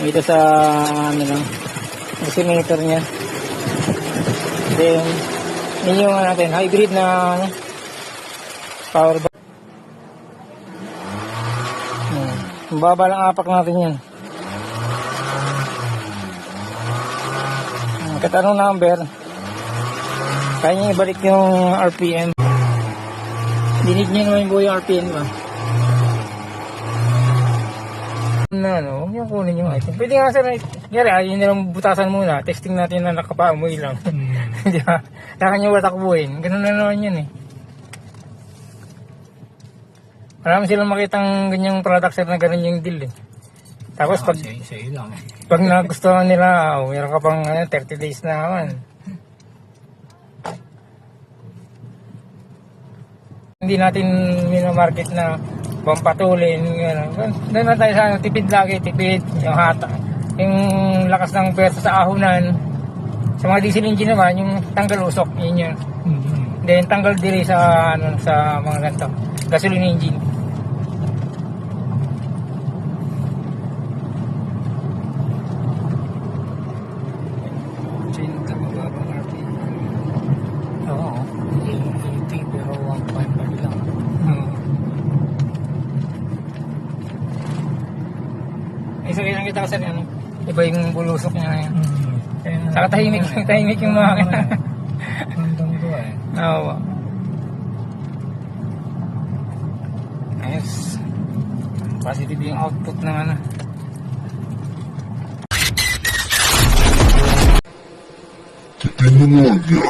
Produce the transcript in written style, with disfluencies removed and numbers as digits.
Dito sa ano lang, osimeter niya. Then yun yung natin, hybrid na ano, power bank. Mababa lang apak natin yan. Kahit anong number, kaya nyo ibalik yung RPM. Dinig nyo naman yung buhay RPM ba? Na ano, huwag nyo kunin yung item. Pwede nga sir, ayun nilang butasan muna. Testing natin na nakapaamoy lang. Di ba? Saka nyo watakbuhin. Ganun na naman yun eh. Marami silang makitang ganyang product sir na ganun yung deal eh. Tapos pag pag nagustuhan nila, meron ka pang 30 days na naman. Hindi natin minamarket na pampatulin, doon na tayo sa tipid lagi, tipid, yung hata, yung lakas ng pwersa sa ahonan. Sa mga diesel engine naman, yung tanggal usok, yun yun. Then tanggal diri sa ano, sa mga ganito, gasoline engine. Oo, 80 pero 1.5 lang. Isa lang kita kasi ano, iba yung bulusok niya na yan. Saka tahimik yung makina. Hanggang doon eh. Oo. Ayos. Positive yung output ng ano. Tecnologia.